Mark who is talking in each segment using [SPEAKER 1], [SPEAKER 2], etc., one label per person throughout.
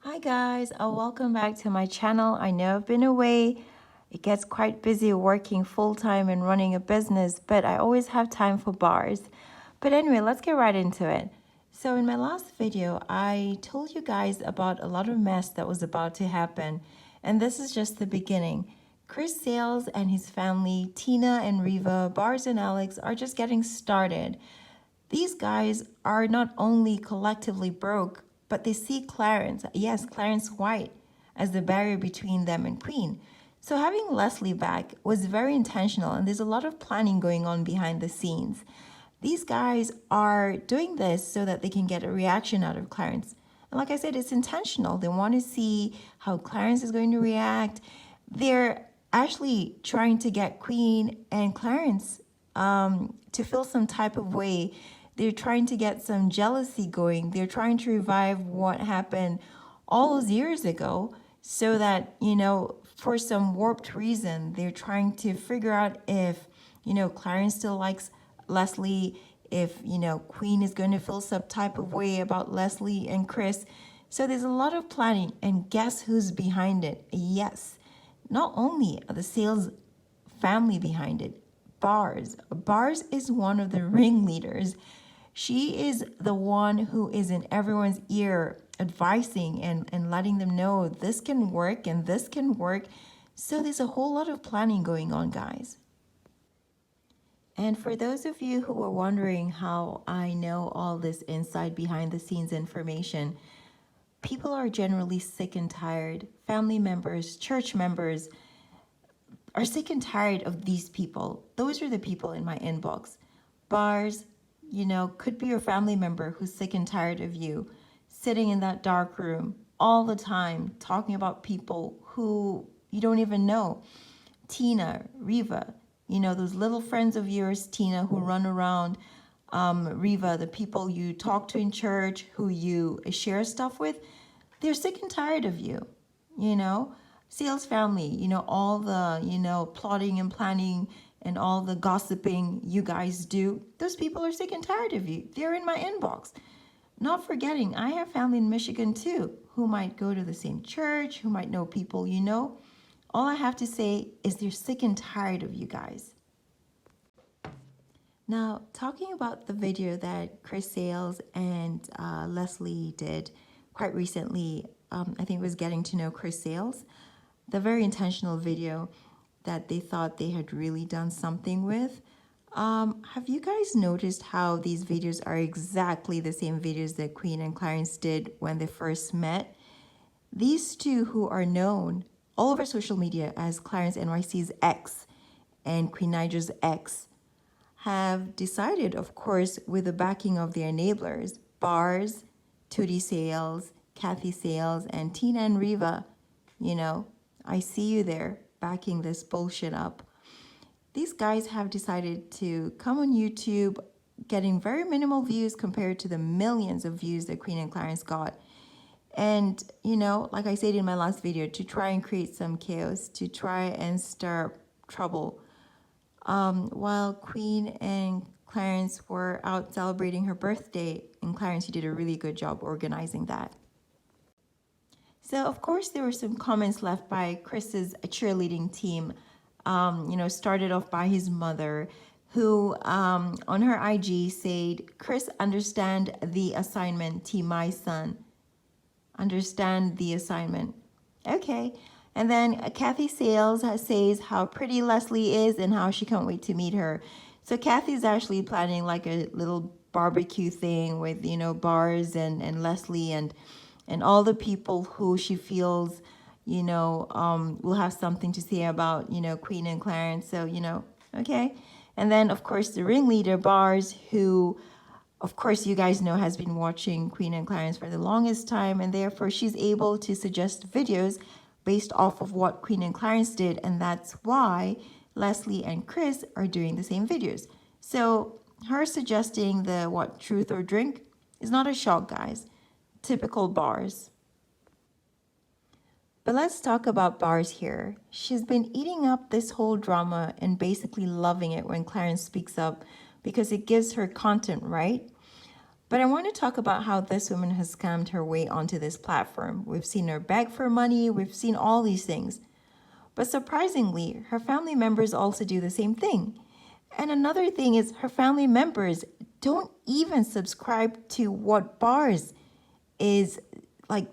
[SPEAKER 1] Hi guys, welcome back to my channel. I know I've been away. It gets quite busy working full-time and running a business, but I always have time for bars. But anyway, let's get right into it. So in my last video, I told you guys about a lot of mess that was about to happen, and this is just the beginning. Chris Sales and his family, Tina and Riva, Barz and Alex are just getting started. These guys are not only collectively broke, but they see Clarence, yes, Clarence White, as the barrier between them and Queen. So having Leslie back was very intentional, and there's a lot of planning going on behind the scenes. These guys are doing this so that they can get a reaction out of Clarence. And like I said, it's intentional. They want to see how Clarence is going to react. They're actually trying to get Queen and Clarence to feel some type of way. They're trying to get some jealousy going. They're trying to revive what happened all those years ago so that, for some warped reason, they're trying to figure out if, Clarence still likes Leslie, if, Queen is going to feel some type of way about Leslie and Chris. So there's a lot of planning, and guess who's behind it? Yes, not only are the Sales family behind it, Barz. Barz is one of the ringleaders. She is the one who is in everyone's ear advising and letting them know this can work and this can work. So there's a whole lot of planning going on, guys. And for those of you who are wondering how I know all this inside behind the scenes information, people are generally sick and tired. Family members, church members are sick and tired of these people. Those are the people in my inbox. Barz, could be your family member who's sick and tired of you sitting in that dark room all the time talking about people who you don't even know. Tina, Riva, those little friends of yours, Tina, who run around. Riva, the people you talk to in church, who you share stuff with, they're sick and tired of you, Sales family, all the, plotting and planning and all the gossiping you guys do, those people are sick and tired of you. They're in my inbox. Not forgetting, I have family in Michigan too, who might go to the same church, who might know people you know. All I have to say is they're sick and tired of you guys. Now, talking about the video that Chris Sales and Leslie did quite recently, I think it was Getting to Know Chris Sales, the very intentional video that they thought they had really done something with. Have you guys noticed how these videos are exactly the same videos that Queen and Clarence did when they first met? These two, who are known all over social media as Clarence NYC's ex and Queen NAIJA's ex, have decided, of course, with the backing of their enablers, Barz, Tootie Sales, Kathy Sales, and Tina and Riva, I see you there backing this bullshit up. These guys have decided to come on YouTube, getting very minimal views compared to the millions of views that Queen and Clarence got. And, like I said in my last video, to try and create some chaos, to try and stir trouble. While Queen and Clarence were out celebrating her birthday, and Clarence, you did a really good job organizing that. So, of course, there were some comments left by Chris's cheerleading team, started off by his mother, who on her IG said, "Chris, understand the assignment, T, my son. Understand the assignment." Okay. And then Kathy Sales says how pretty Leslie is and how she can't wait to meet her. So Kathy's actually planning like a little barbecue thing with, Barz and Leslie and all the people who she feels, will have something to say about, Queen and Clarence. So, okay. And then, of course, the ringleader, Barz, who, of course, you guys know has been watching Queen and Clarence for the longest time, and therefore she's able to suggest videos based off of what Queen and Clarence did, and that's why Leslie and Chris are doing the same videos. So her suggesting the truth or drink is not a shock, guys. Typical Barz. But let's talk about Barz here. She's been eating up this whole drama and basically loving it when Clarence speaks up because it gives her content, right? But I want to talk about how this woman has scammed her way onto this platform. We've seen her beg for money, we've seen all these things. But surprisingly, her family members also do the same thing. And another thing is her family members don't even subscribe to what Barz is like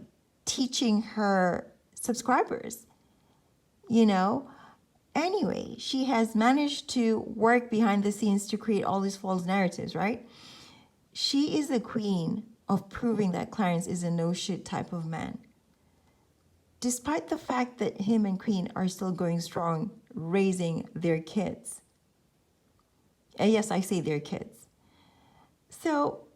[SPEAKER 1] teaching her subscribers, you know? Anyway, she has managed to work behind the scenes to create all these false narratives, right? She is the queen of proving that Clarence is a no shit type of man. Despite the fact that him and Queen are still going strong, raising their kids. And yes, I say their kids. So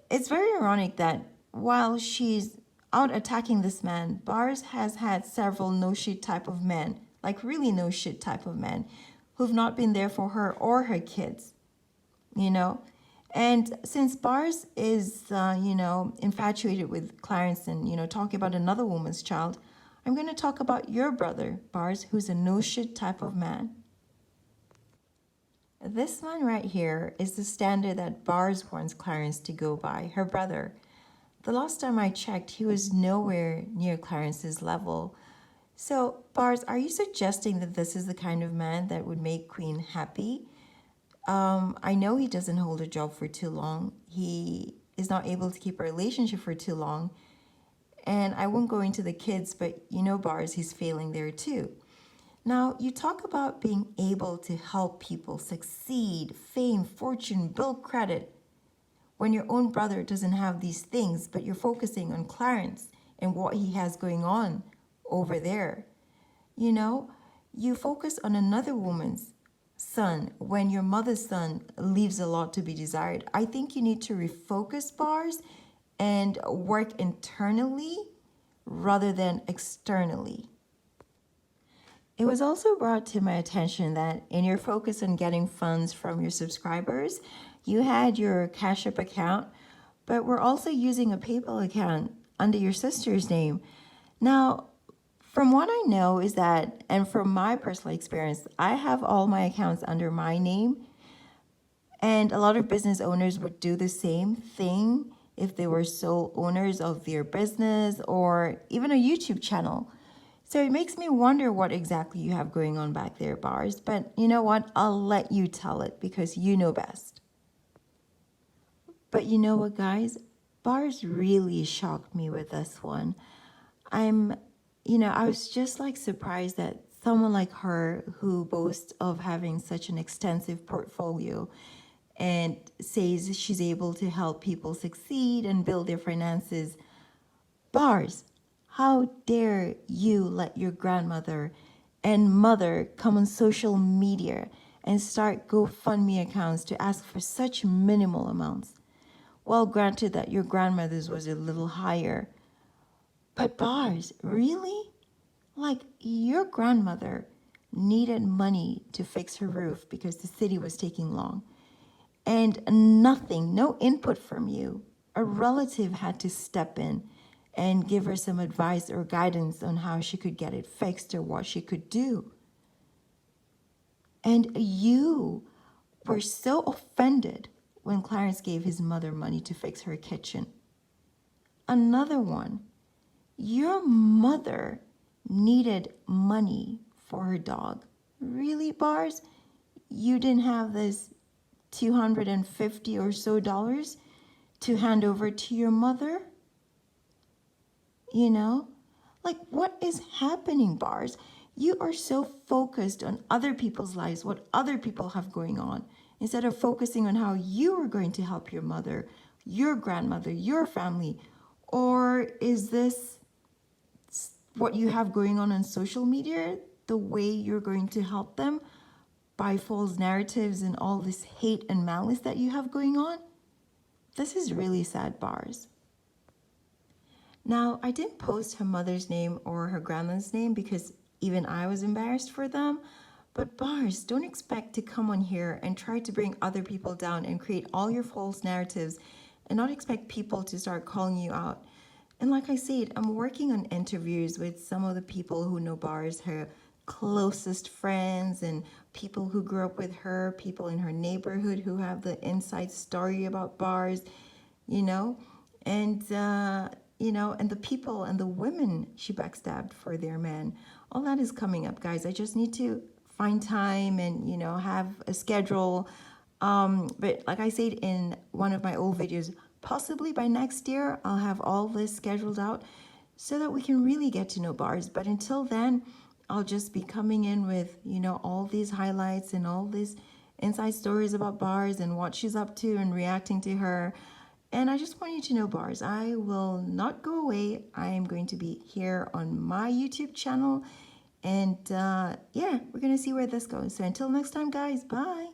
[SPEAKER 1] it's very ironic that while she's out attacking this man, Barz has had several no shit type of men, like really no shit type of men, who've not been there for her or her kids, you know? And since Barz is, infatuated with Clarence and, talking about another woman's child, I'm going to talk about your brother, Barz, who's a no shit type of man. This man right here is the standard that Barz wants Clarence to go by, her brother. The last time I checked, he was nowhere near Clarence's level. So, Barz, are you suggesting that this is the kind of man that would make Queen happy? I know he doesn't hold a job for too long. He is not able to keep a relationship for too long. And I won't go into the kids, but Barz, he's failing there too. Now, you talk about being able to help people succeed, fame, fortune, build credit, when your own brother doesn't have these things, but you're focusing on Clarence and what he has going on over there. You focus on another woman's son when your mother's son leaves a lot to be desired. I think you need to refocus, Barz, and work internally rather than externally. It was also brought to my attention that in your focus on getting funds from your subscribers, you had your Cash App account, but we're also using a PayPal account under your sister's name. Now, from what I know is that, and from my personal experience, I have all my accounts under my name, and a lot of business owners would do the same thing if they were sole owners of their business or even a YouTube channel. So it makes me wonder what exactly you have going on back there, Barz. But you know what? I'll let you tell it because you know best. But you know what, guys? Barz really shocked me with this one. I was just like surprised that someone like her who boasts of having such an extensive portfolio and says she's able to help people succeed and build their finances. Barz, how dare you let your grandmother and mother come on social media and start GoFundMe accounts to ask for such minimal amounts? Well, granted that your grandmother's was a little higher. But Barz, really? Like, your grandmother needed money to fix her roof because the city was taking long. And nothing, no input from you. A relative had to step in and give her some advice or guidance on how she could get it fixed or what she could do. And you were so offended when Clarence gave his mother money to fix her kitchen. Another one, your mother needed money for her dog. Really, Barz? You didn't have this $250 or so to hand over to your mother? Like, what is happening, Barz? You are so focused on other people's lives, what other people have going on, instead of focusing on how you are going to help your mother, your grandmother, your family. Or is this what you have going on social media, the way you're going to help them by false narratives and all this hate and malice that you have going on? This is really sad, Barz. Now, I didn't post her mother's name or her grandma's name because even I was embarrassed for them. But Barz, don't expect to come on here and try to bring other people down and create all your false narratives and not expect people to start calling you out. And like I said, I'm working on interviews with some of the people who know Barz, her closest friends and people who grew up with her, people in her neighborhood who have the inside story about Barz. you know, and you know, and the people and the women she backstabbed for their men. All that is coming up, guys. I just need to find time and, you know, have a schedule. But like I said in one of my old videos, possibly by next year I'll have all this scheduled out so that we can really get to know Barz. But until then, I'll just be coming in with, you know, all these highlights and all these inside stories about Barz and what she's up to and reacting to her. And I just want you to know, Barz, I will not go away. I am going to be here on my YouTube channel. And yeah, we're going to see where this goes. So until next time, guys, bye.